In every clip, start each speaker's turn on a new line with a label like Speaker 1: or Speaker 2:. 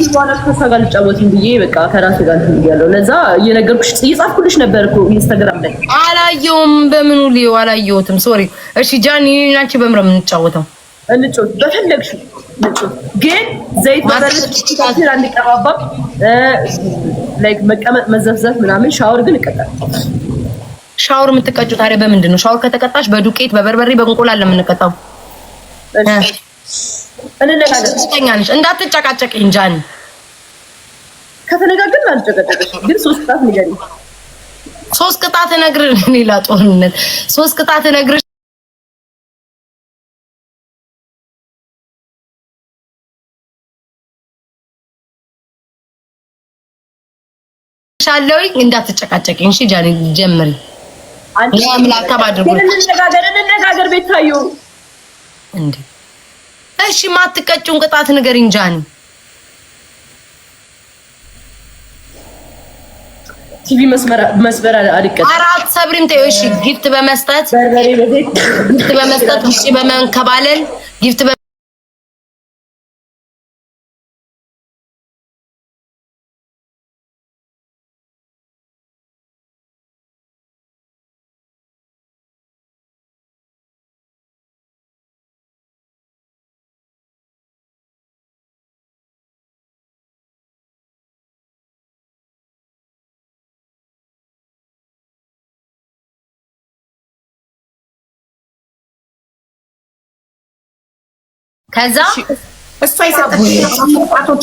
Speaker 1: በኋላ ከሳጋል ጫወትን ብዬ በቃ ከራሴ ጋር ያለው ለዛ እየነገርኩሽ እየጻፍኩልሽ ነበር እኮ ኢንስታግራም ላይ
Speaker 2: አላየውም። በምኑ ሊዮ አላየውትም። ሶሪ። እሺ ጃኒ አንቺ በምረ የምንጫወተው
Speaker 1: እንጫወት በፈለግሽ እንጫወት፣ ግን ዘይት በረድሽ አንቀባባ ላይክ መቀመጥ መዘፍዘፍ ምናምን። ሻወር ግን እቀጣለሁ።
Speaker 2: ሻወር የምትቀጩ ታዲያ በምንድን ነው? ሻወር ከተቀጣሽ በዱቄት በበርበሬ በእንቁላል ለምንቀጣው እንነጋገር። እንዳትጨቃጨቅኝ ጃኒ።
Speaker 1: ከተነጋገርን አልጨቀጨቅሽም፣ ግን 3 ቅጣት ንገሪኝ።
Speaker 2: 3 ቅጣት እነግርሽ ሌላ ጦርነት 3 ቅጣት እነግርሽ ሻለውኝ። እንዳትጨቃጨቅኝ እሺ ጃኒ። ጀምሪ። ለአምላክ አባድርጉ።
Speaker 1: እንነጋገር ቤታዩ
Speaker 2: እንዴ። እሺ ማትቀጭውን ቅጣት ንገሪኝ ጃኒ።
Speaker 1: ቲቪ መስመር አልቀጣም።
Speaker 2: አራት ሰብሪም ተይው። እሺ ጊፍት በመስጠት ውጪ በመንከባለል ጊፍት ከዛ
Speaker 3: እሷ የሰጠሻትን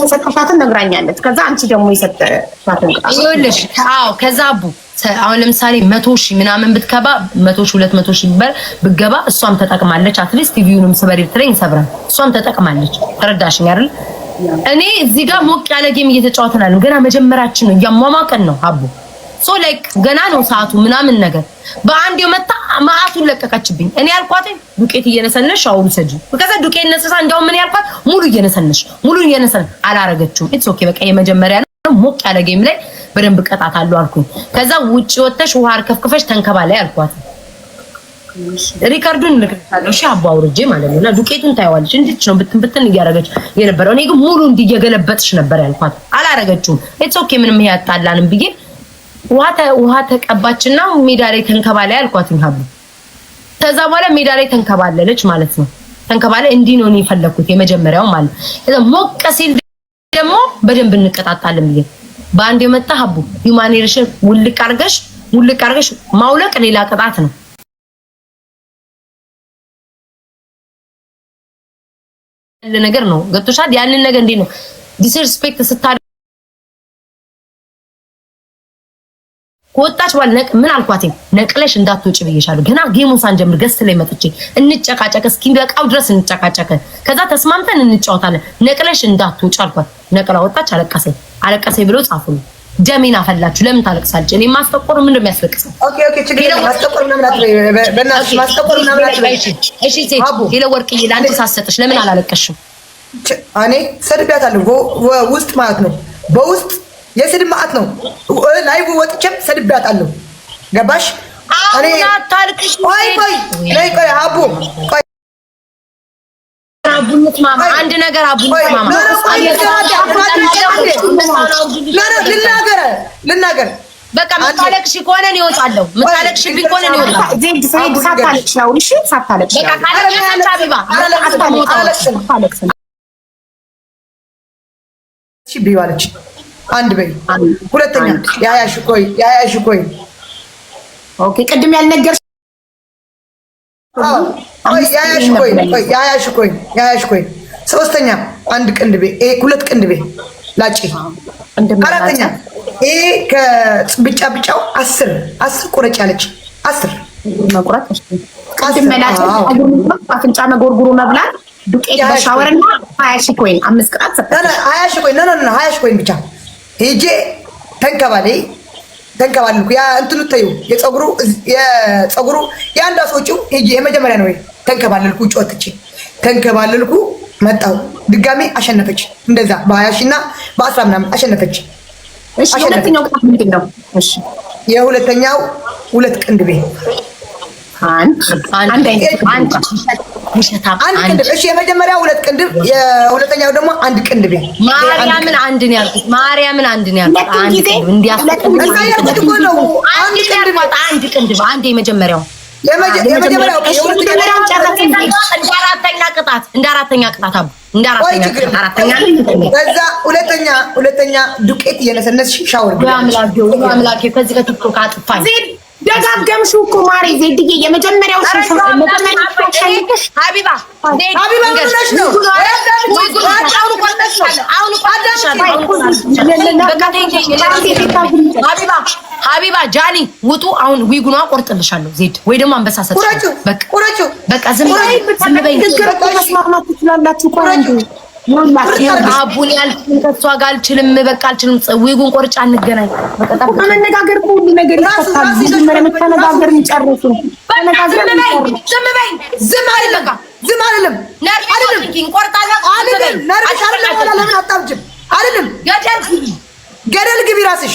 Speaker 3: የሰጠሻትን ነግራኛለች። ከዛ አንቺ ደግሞ የሰጠሻትን
Speaker 2: ይኸውልሽ። አዎ ከዛ አቡ አሁን ለምሳሌ 100,000 ምናምን ብትከባ 100,000 200,000 ብር ብትገባ እሷም ተጠቅማለች። አትሊስት ቲቪውንም ስበሪ ትረኝ ሰብራ እሷም ተጠቅማለች። ተረዳሽኝ አይደል? እኔ እዚህ ጋር ሞቅ ያለ ጌም እየተጫወትን አይደል? ገና መጀመራችን ነው፣ እያሟሟቀን ነው አቡ። ሶ ላይክ ገና ነው ሰዓቱ ምናምን ነገር በአንድ የመጣ ማአቱን ለቀቀችብኝ። እኔ ያልኳት ዱቄት እየነሰነሽ አውሩ ሰጂ ከዛ ዱቄት ነሰሳ እንደው ምን ያልኳት ሙሉ እየነሰነሽ አላረገችውም። ኢትስ ኦኬ በቃ የመጀመሪያ ነው። ሞቅ ያለ ጌም ላይ በደንብ ቀጣታለሁ አልኩኝ። ከዛ ውጪ ወጥተሽ ውሃ አርከፍክፈሽ ተንከባላይ አልኳት። ሪካርዱን ልክታለሁ እሺ አቡ አውርጄ ማለት ነው። እና ዱቄቱን ታይዋለሽ እንዴት ነው ብትን እያረገች የነበረው። እኔ ግን ሙሉ እንዲየገለበጥሽ ነበር ያልኳት። አላረገችውም። ኢትስ ኦኬ ምንም ያጣላንም ብዬ ውሃ ተቀባችና ሜዳ ላይ ተንከባላይ አልኳትኝ ሀቡ። ከዛ በኋላ ሜዳ ላይ ተንከባለለች ማለት ነው። ተንከባለ እንዲህ ነው የፈለኩት የመጀመሪያው ማለት ነው። ሞቅ ሲል ደግሞ በደንብ እንቀጣጣለን ብዬ በአንድ የመጣ ሀቡ ዩማኔሬሽን ውልቅ አርገሽ ማውለቅ ሌላ ቅጣት ነው። ነገር ነው ገብቶሻል? ያንን ነገር እንዴ ነው ዲስሪስፔክት ስታ ወጣች ባል ምን አልኳት? ነቅለሽ እንዳትወጪ ብዬሻለሁ። ገና ጌሙን ሳንጀምር ገስ ላይ መጥቼ እንጨቃጨቅ እስኪ በቃው ድረስ እንጨቃጨቅ፣ ከዛ ተስማምተን እንጫወታለን። ነቅለሽ እንዳትወጪ አልኳት። ነቅላ ወጣች። አለቀሰኝ ብሎ ጻፉ። ደሜን አፈላችሁ። ለምን ታለቅሳለች? እኔ ማስጠቆር ምን እንደሚያስለቅሰው?
Speaker 4: ኦኬ ችግር የለም። ማስጠቆር ምናምን አትበይ፣ በእናትሽ ማስጠቆር ምናምን አትበይ።
Speaker 2: እሺ ሌላ ወርቅዬ ለአንቺ ሳሰጥሽ ለምን አላለቀሽም?
Speaker 4: እኔ ሰድቢያታለሁ ውስጥ ማለት ነው። በውስጥ የስድብ ማዕት ነው። ላይቭ ወጥቼም ሰድቢያታለሁ። ገባሽ? እኔ
Speaker 2: አታልቅሽ።
Speaker 4: ቆይ አቡ ቆይ
Speaker 2: አቡነት ማማ አንድ ነገር አቡነት ማማ
Speaker 4: ልናገር
Speaker 2: በቃ መታለቅሽ ከሆነ ነው እወጣለሁ። መታለቅሽ ቢሆን ነው እወጣለሁ።
Speaker 3: ዜድ ሳታለቅሽ ነው እሺ? ሳታለቅሽ
Speaker 2: በቃ ካለቀሽ አቢባ
Speaker 3: አታለቅሽ።
Speaker 4: እሺ ቢዋለች አንድ በይ። ሁለተኛ ያያሽ ቆይ
Speaker 3: ኦኬ ቅድም ያልነገርሽ
Speaker 4: ያያሽ ቆይ ሶስተኛ አንድ ቅንድቤ ሁለት ቅንድቤ ላጪ። አራተኛ ይሄ ከብጫው 10 ቁረጭ ያለች 10
Speaker 3: መቁረጥ ቅድም መላጭ አፍንጫ መጎርጉሮ መብላት ዱቄት በሻወርና 20 ኮይን 5 ቅጣት ሰጠ።
Speaker 4: 20 ኮይን 20 ኮይን ብቻ ሄጄ ተንከባልኩ። ያ እንትኑ ታዩ የፀጉሩ ያንዳ ሰውጪው ሄጄ የመጀመሪያ ነው ተንከባልኩ። ውጭ ወጥቼ ተንከባልኩ መጣው ድጋሜ አሸነፈች። እንደዛ በ20 እና በ10 ምናምን አሸነፈች።
Speaker 3: እሺ የሁለተኛው ቅጣት ምንድን ነው? እሺ
Speaker 4: የሁለተኛው ሁለት ቅንድቤ
Speaker 3: አንድ
Speaker 4: ቅንድብ። እሺ የመጀመሪያው 2 ቅንድብ፣ የሁለተኛው ደግሞ 1 ቅንድብ።
Speaker 2: ማርያምን አንድ ነው ያልኩት። ማርያምን አንድ ነው ያልኩት። አንድ ቅንድብ እንዲያስቀድም አንድ ቅንድብ። አንድ የመጀመሪያው
Speaker 4: የመጀመሪያው
Speaker 2: እንደ አራተኛ ቅጣት አቡ እንደ አራተኛ
Speaker 4: ከዛ ሁለተኛ ዱቄት እየነሰነስሽ ሻወር
Speaker 2: አምላኬ ከዚህ ከቲክቶክ አጥፋኝ።
Speaker 3: ደጋገምሽው እኮ ማሬ ዜድዬ የመጀመሪያው
Speaker 2: ሀቢባ ሀቢባ ጃኒ ውጡ። አሁን ዊጉኗ ቆርጥልሻለሁ ዜድ ወይ ደግሞ አንበሳ ሰጥሻለሁ። በቃ ዝም በይ።
Speaker 3: መስማማት ትችላላችሁ እኮ
Speaker 2: አቡን ያልኩኝ ከእሷ ጋር አልችልም። በቃ አልችልም። ዊጉን ቆርጫ እንገናኝ።
Speaker 3: በመነጋገር እኮ ሁሉ ነገር ይፈታል። መጀመሪያ መተነጋገር እንጨርሱ።
Speaker 4: ዝም አይደለም ገደል ግቢ ራስሽ።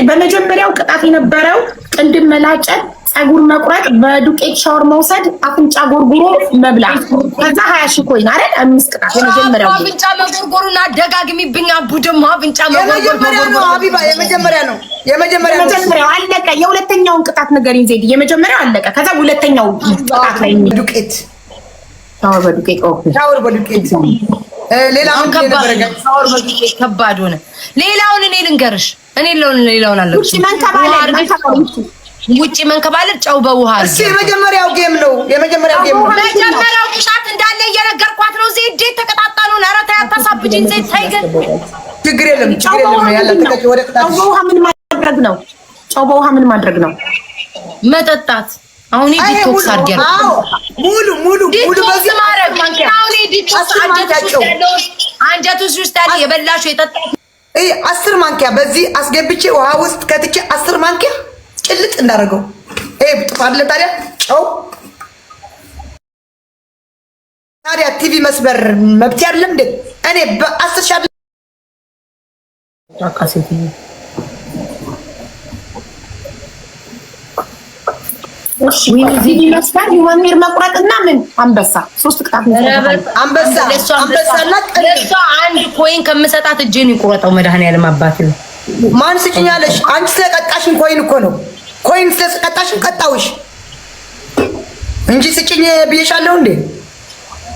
Speaker 3: በመጀመሪያው ቅጣት የነበረው ቅንድብ መላጨት፣ ፀጉር መቁረጥ፣ በዱቄት ሻወር መውሰድ፣ አፍንጫ ጎርጉሮ መብላት፣ ከዛ 20 ሺህ ኮይን አይደል? 5 ቅጣት የመጀመሪያው
Speaker 2: አፍንጫ መጎርጎሩና ደጋግሚብኝ። አቡ ደግሞ አፍንጫ መጎርጎር
Speaker 4: ነው። ሀቢባ የመጀመሪያው
Speaker 3: አለቀ። የሁለተኛውን ቅጣት ንገሪኝ ዜድ። የመጀመሪያው አለቀ። ከዛ ሁለተኛው ቅጣት ላይ
Speaker 4: ዱቄት
Speaker 3: ሻወር በዱቄት
Speaker 4: ሌላውን
Speaker 2: ከባድ ሆነ። ሌላውን እኔ ልንገርሽ። ሌላውን አለ ውጪ መንከባለል ጨው በውሃ
Speaker 4: እሺ የመጀመሪያው ጌም ነው። የመጀመሪያው
Speaker 2: ቅጣት እንዳለ እየነገርኳት ነው። ዜድ ተቀጣጣ ነው። ኧረ ተይ አታሳብጂኝ ዜድ ተይ። ግን
Speaker 4: ችግር የለም ያለ ተቀጭ ወደ ቅጣት።
Speaker 3: ጨው በውሃ ምን ማድረግ ነው? ጨው በውሃ ምን ማድረግ ነው?
Speaker 2: መጠጣት። አሁን ዲቶክስ አድርጊያለሁ።
Speaker 4: ሙሉ
Speaker 2: በዚህ ማረግ አሁን ዲቶክስ አንጀቱስ ውስጥ ያለ የበላሽው የጠጣው
Speaker 4: 10 ማንኪያ በዚህ አስገብቼ ውሃ ውስጥ ከትቼ 10 ማንኪያ ጭልጥ እንዳደረገው ጥፋለ። ታዲያ ቲቪ መስበር መብት አይደለም እንዴ? እኔ በ10 ሺህ
Speaker 3: ቲቪ መስበር፣ ወሚር መቁረጥና ምን አንበሳ 3 ቅጣት
Speaker 4: አንበሳና
Speaker 2: ለሷ 1 ኮይን ከምሰጣት እጄን ይቆረጠው መድኃኒዓለም አባቴ ነው።
Speaker 4: ማን ስጭኛለሽ? አንቺ ስለቀጣሽን ኮይን እኮ ነው። ኮይን ስለቀጣሽን ቀጣውሽ እንጂ ስጭኝ ብዬሻለሁ እንዴ?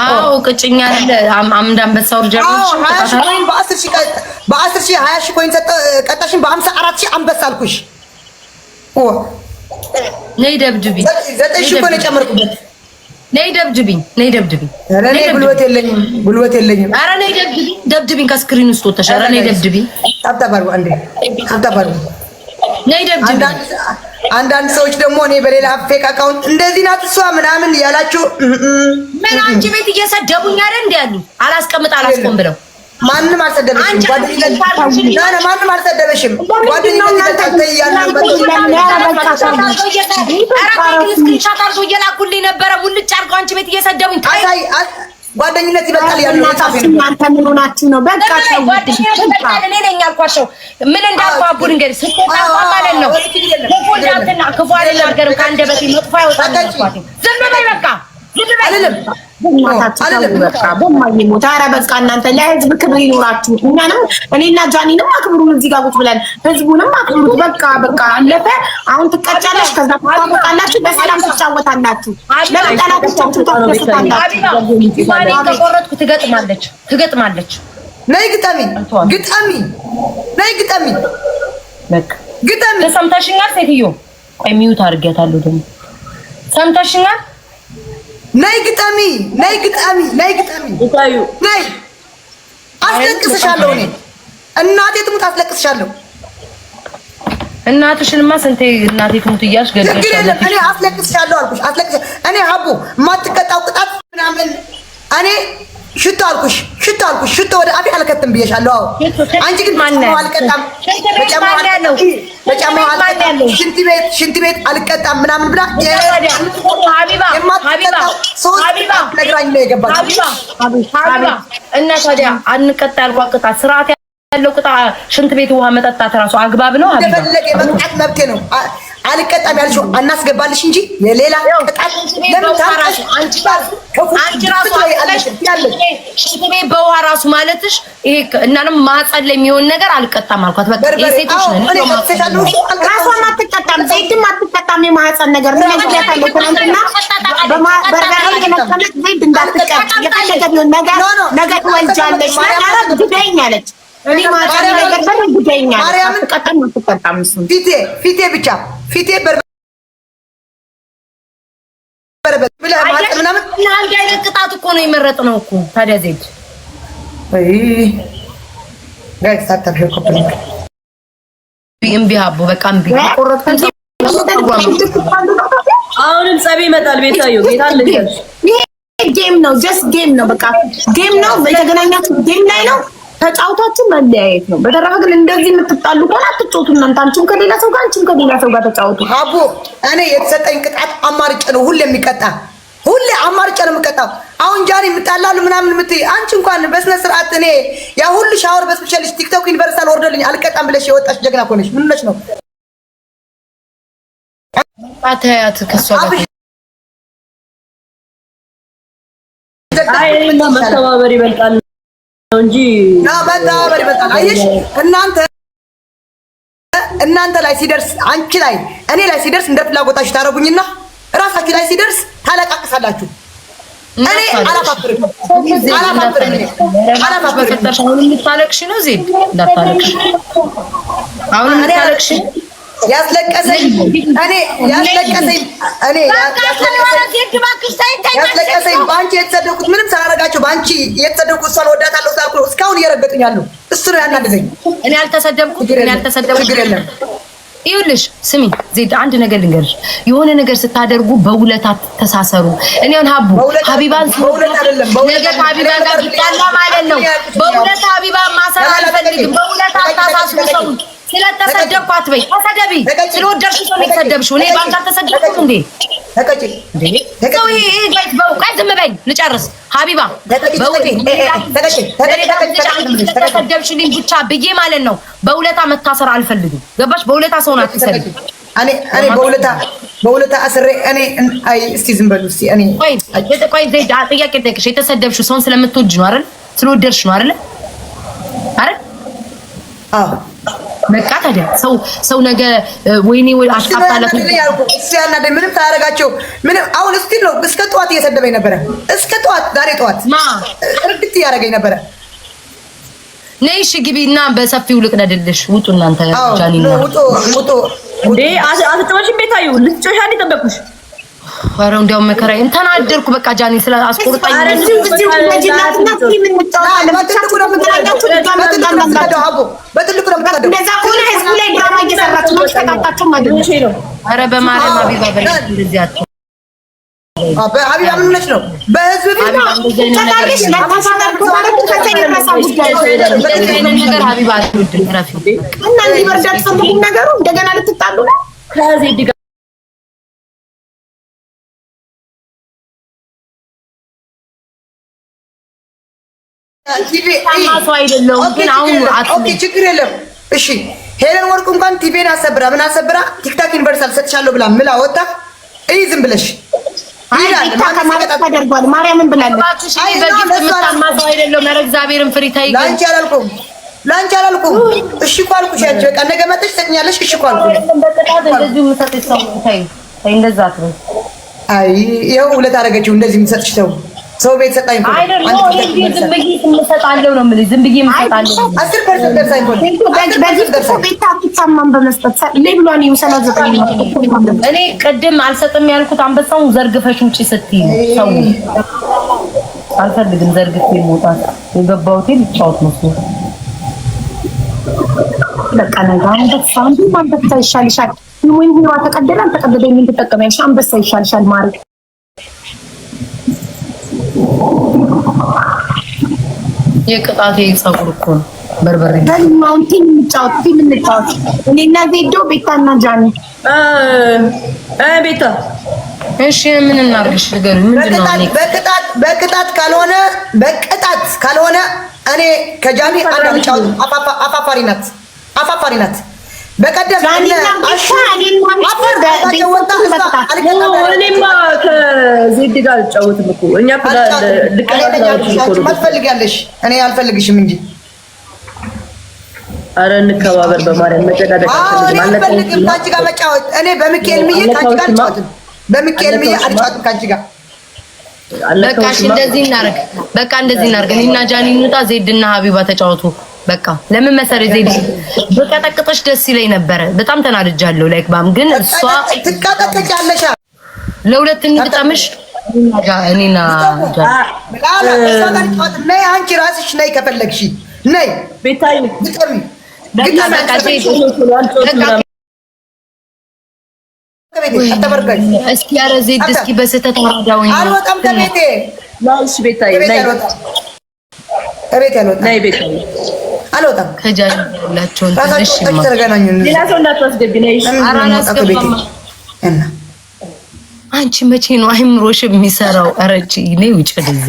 Speaker 2: አዎ ቅጭኛ አለ። አምዳ አንበሳው ጀርሞሽ
Speaker 4: በ10 ሺህ 20 ሺህ ኮይን ቀጣሽን። በ54 ሺህ አንበሳ አልኩሽ።
Speaker 2: ነይ ደብድቢኝ።
Speaker 4: 9 ሺህ እኮ ነው የጨመርኩበት።
Speaker 2: ነይ ደብድቢኝ።
Speaker 4: ኧረ እኔ ጉልበት የለኝም።
Speaker 2: ኧረ ነይ ደብድቢኝ። ከስክሪን ውስጥ ወጥተሽ ኧረ ነይ ደብድቢኝ።
Speaker 4: ታብታባሩ አንዴ ታብታባሩ።
Speaker 2: ነይ ደብድቢኝ።
Speaker 4: አንዳንድ ሰዎች ደግሞ እኔ በሌላ ፌክ አካውንት እንደዚህ ናት እሷ ምናምን ያላችሁ
Speaker 2: ምን አንቺ ቤት እየሰደቡኝ አይደል እንዴ ያሉ አላስቆም ብለው
Speaker 4: ማንም አልሰደበሽም። ማንም አልሰደበሽም። ጓደኝነት
Speaker 2: ነበረ ሙልጭ አድርገው አንቺ ቤት እየሰደቡኝ
Speaker 4: ጓደኝነት ይበልጣል ያለው
Speaker 3: እናንተ ምን ሆናችሁ ነው? በቃ
Speaker 2: እኔ ነኝ ያልኳቸው። ምን እንዳልኩ አቡን እንግዲህ ስትጣጣ ማለት ነው። ለፎዳትና ክፉ አልናገርም። ከአንደበቴ መጥፎ አይወጣም። ዝም በይ በቃ
Speaker 4: አይደለም
Speaker 3: በማይሞት ኧረ በቃ እናንተ ለህዝብ ክብር ይኖራችሁ። እኛንም እኔና ጃኒንም አክብሩን። እዚህ ጋር ቁጭ ብለን ህዝቡንም አክብሩት። በቃ አለፈ። አሁን ትቀጫለሽ፣ ከዛ ታወቃላችሁ፣ በሰላም ትጫወታላችሁ። ለበጠላቶቻችሁ ታስደስታላችሁ።
Speaker 2: ከቆረጥኩ ትገጥማለች።
Speaker 4: ነይ ግጠሚ።
Speaker 2: ሰምተሽኛል ሴትዮ? ቆይ ሚዩት አድርጊያታለሁ ደግሞ። ሰምተሽኛል?
Speaker 4: ነይ ግጠሚ። አስለቅስሻለሁ። እኔ እናቴ ትሙት አስለቅስሻለሁ።
Speaker 2: እናትሽንማ ስንቴ እናቴ ትሙት እያልሽ ገደልሻለሁ።
Speaker 4: እኔ አስለቅስሻለሁ አልኩሽ። እኔ ሀቡ የማትቀጣው ቅጣት ምናምን እኔ ሽቶ አልኩሽ። ሽቶ ወደ አፌ አልከትም ብዬሻለሁ። አንቺ ግን በጫማው አልቀጣም፣ ሽንት ቤት አልቀጣም ምናምን ብላ የማትቀጣው ሶስት ነግራኝ ነው የገባችው።
Speaker 2: እና ታዲያ አንቀጣ ያልኳት ቅጣት ስርዓት ያለው ቅጣ ሽንት ቤት ውሃ መጠጣት ራሱ አግባብ ነው?
Speaker 4: እንደፈለገ መቅጣት መብቴ ነው። አልቀጣም ያልሽው አናስገባልሽ እንጂ የሌላ ቅጣት ለምን ታራሽ? አንቺ ራሱ
Speaker 2: ሽንት ቤት በውሃ ራሱ ማለትሽ ይሄ እናንም ማህፀን ላይ የሚሆን ነገር አልቀጣም አልኳት። በቃ የሴቶች ነን።
Speaker 3: ራሷን አትቀጣም፣ ዘይድም አትቀጣም። የማህፀን ነገር ምን ያታለ ትናንትና በበርበሬ የነከመት ዘይድ እንዳትቀጣ የፈለገ ቢሆን ነገር ትወልጃለሽ ማለት ግደኝ አለች። እኔ ማህፀን ነገር በደንብ ግደኝ አለች። አትቀጣም አትቀጣም።
Speaker 4: ፊቴ ብቻ ፊቴ በርበሬ ብለህ ማለት ምናምን
Speaker 2: አንድ አይነት ቅጣት እኮ ነው የመረጥነው እኮ ታዲያ ዘይድ
Speaker 4: ጋይስ ታታብሽ ኮፕሊንግ
Speaker 2: እምቢ አቦ በቃ እምቢ ቆረጥኩኝ።
Speaker 1: አሁንም ጸብ ይመጣል። ቤታዩ ጌታ ልጅ
Speaker 3: ይሄ ጌም ነው፣ ጀስት ጌም ነው። በቃ ጌም ነው። የተገናኛችሁ ጌም ላይ ነው። ተጫውታችሁ መለያየት ነው። በተረፈ ግን እንደዚህ የምትጣሉ ከሆነ አትጫወቱ። እናንተ አንቺም ከሌላ ሰው ጋር አንቺም ከሌላ ሰው ጋር ተጫወቱ።
Speaker 4: አቦ እኔ የተሰጠኝ ቅጣት አማርጬ ነው ሁሌ የሚቀጣ፣ ሁሌ አማርጬ ነው የምቀጣው። አሁን ጃኒ የምጣላሉ ምናምን የምትይ አንቺ እንኳን በስነ ስርዓት እኔ ያ ሁሉ ሻወር በስፔሻሊስት ቲክቶክ ዩኒቨርሳል ወርዶልኝ አልቀጣም ብለሽ የወጣሽ ጀግና እኮ ነሽ። ምን ነሽ ነው
Speaker 2: አታያት ከሷ ጋር
Speaker 1: አይና መተባበር ይበልጣል እንጂ
Speaker 4: መተባበር ይበልጣል። አየሽ እናንተ ላይ ሲደርስ አንቺ ላይ እኔ ላይ ሲደርስ እንደ ፍላጎታችሁ ታረጉኝና ራሳችሁ ላይ ሲደርስ ታለቃቅሳላችሁ። እኔ አላፋፍርም።
Speaker 2: አሁን የምታለቅሽ ነው ዜድ እንዳታለቅሽ። አሁን የምታለቅሽ
Speaker 4: ያስለቀሰኝ በአንቺ የተሰደኩት ምንም ሳላረጋቸው በአንቺ የተሰደኩት እሷን ወዳታለሁ ስላልኩ ነው እስካሁን እየረገጡኝ ያሉ። እሱ ነው ያናደዘኝ።
Speaker 2: እኔ አልተሰደብኩት። ችግር የለም። ይኸውልሽ ስሚ ዜድ አንድ ነገር ልንገርሽ። የሆነ ነገር ስታደርጉ በውለታ ተሳሰሩ። እኔ አሁን ሀቢባን ነገ ሀቢባ ጋር ብታላ ማለት ነው። በውለታ ሀቢባን ማሰር አልፈልግም። በውለታ ታሳስሩ ሰው ስለተሰደብኩ አትበይ። ተሰደቢ። ስለወደድሽ ሰው ነው የተሰደብሽው። እኔ ባንቺ አልተሰደብኩም እንዴ? ሰው ይሄ ጋይት በውቀት ዝም በይ ልጨርስ። ሀቢባ ተሰደብሽልኝ ብቻ ብዬ ማለት ነው። በውለታ መታሰር አልፈልግም። ገባሽ? በውለታ ሰውን አትሰደቢ።
Speaker 4: እኔ በውለታ አስሬ እኔ አይ እስቲ ዝም በሉ እስቲ እኔ
Speaker 2: ቆይ ዘይድ ጥያቄ ልጠይቅሽ። የተሰደብሽው ሰውን ስለምትወጂ ነው አይደል? ስለወደድሽ ነው አይደል? አይደል? አዎ በቃ ታዲያ ሰው ነገ ወይኔ ወይ አሽቃጣለት
Speaker 4: እሱ ያናደኝ ምንም ታያረጋቸው ምንም አሁን እስቲ ነው እስከ ጠዋት እየሰደበኝ ነበረ። እስከ ጠዋት ዛሬ ጠዋት እርግጥ እያደረገኝ ነበረ።
Speaker 2: ነይ እሺ ግቢና በሰፊው ልቅደድልሽ። ውጡ እናንተ ጃኒ ነው
Speaker 4: ውጡ
Speaker 1: እንዴ አትተወሽም። ቤታዩ ልትጮሻ ሊጠበቁሽ
Speaker 2: ኧረ እንደው መከራዬ ተናደርኩ። በቃ ጃኒ ስለ አስቆርጣኝ ኧረ በማርያም ሀቢባ እንደዚህ አትሆን።
Speaker 4: ሀቢባ ምን ሆነሽ ነው? በህዝብ
Speaker 2: ነገር ሀቢባ አትወድም። እረፊ
Speaker 3: እና እንዲህ በርዳት ፈልጉም ነገሩ እንደገና ልትጣሉ ነው
Speaker 1: ከዜድ ጋር
Speaker 4: ችግር የለም። እሺ ሄለን ወርቁ እንኳን ቲቪን አሰብራ ምን አሰብራ ቲክታክ ዩኒቨርሳል ሰጥቻለሁ ብላ ምላ ወጣ። እይ ዝም ብለሽ
Speaker 3: ተደርጓል። ማርያምን ብላለች።
Speaker 2: አይ በግፍ የምታማሰው አይደለም። ኧረ እግዚአብሔርን ፍሪ ታይ።
Speaker 4: ላንቺ አላልኩም። እሺ እኮ አልኩሽ። አንቺ በቃ ነገ መጥተሽ ትሰጥኛለሽ። እሺ እኮ አልኩሽ።
Speaker 2: እንደዚህ የምሰጥሽ ሰው ታይ እንደዛ አትበይ።
Speaker 4: አይ ይኸው ሁለት አደረገችው። እንደዚህ የምሰጥሽ ሰው ቤት ሰጣኝ እኮ
Speaker 2: አይደለም። ዝም ብዬ የምሰጣለሁ ነው የምልሽ። ዝም ብዬ የምሰጣለሁ
Speaker 4: 10% ደርሳኝ እኮ
Speaker 3: በዚህ ሰው ቤት አትሰማም በመስጠት ለብሏን ይሰላዘጠኝ።
Speaker 2: እኔ ቅድም አልሰጥም ያልኩት አንበሳውን ዘርግፈሽ ውጪ ስትይ ሰው አልፈልግም። ዘርግፌ መውጣት የገባሁት ልጫወት መስሎ
Speaker 3: በቃ ነገር አንበሳ አንበሳ ይሻልሻል። ምን ሆኖ ተቀደላል ተቀደደ ምን ተጠቀመሽ? አንበሳ ይሻልሻል ማለት
Speaker 2: የቅጣቴ ፀጉር እኮ ነው። በርበሬ
Speaker 3: በልማውን ቲም እንጫወት እኔና ዜዶ ቤታና ጃኒ
Speaker 1: ቤታ
Speaker 2: እሺ ምን እናርግሽ? ንገሩኝ። ምንድነው
Speaker 4: በቅጣት ካልሆነ እኔ ከጃኒ አንድ አልጫወት። አፋፋሪ ናት። በቀደም
Speaker 1: እኔማ ከዜድ ጋር አልጫወትም እኮ እኛ
Speaker 4: ትፈልጊያለሽ፣ እኔ አልፈልግሽም እንጂ።
Speaker 1: ኧረ እንከባበር በማርያም መጨቃጨቅ
Speaker 4: አልፈልግም ከአንቺ ጋር መጫወት። እኔ በሚካኤል ምዬ ከአንቺ ጋር አልጫወትም። በሚካኤል ምዬ አልጫወትም ከአንቺ ጋር።
Speaker 2: በቃ እሺ፣ እንደዚህ እናድርግ። እኔና ጃኒ እንውጣ፣ ዜድና ሀቢባ ተጫወቱ። በቃ ለምን መሰለኝ ዜድ በቀጠቅጦች ደስ ይለኝ ነበረ። በጣም ተናድጃለሁ። ላይክ ባም ግን እሷ
Speaker 4: ትቀጠቅጫለሽ።
Speaker 2: ለሁለት እንግጠምሽ እኔና
Speaker 4: ነይ፣ አንቺ ራስሽ ነይ፣ ከፈለግሽ ነይ።
Speaker 1: ቤታይ
Speaker 2: እስኪ ኧረ ዜድ እስኪ በስህተት አራዳውኝ
Speaker 4: አልወጣም ከቤቴ።
Speaker 1: እሺ ቤታይ ነይ፣
Speaker 4: ከቤቴ አልወጣም።
Speaker 2: ከጃኒ ያላችሁ
Speaker 4: እሺ ተገናኙ።
Speaker 1: ሌላ ሰው እንዳትወስደብኝ ነይ።
Speaker 2: አንቺ መቼ ነው አይምሮሽ የሚሰራው? ኧረ እቺ ነይ ውጭ ወደዛ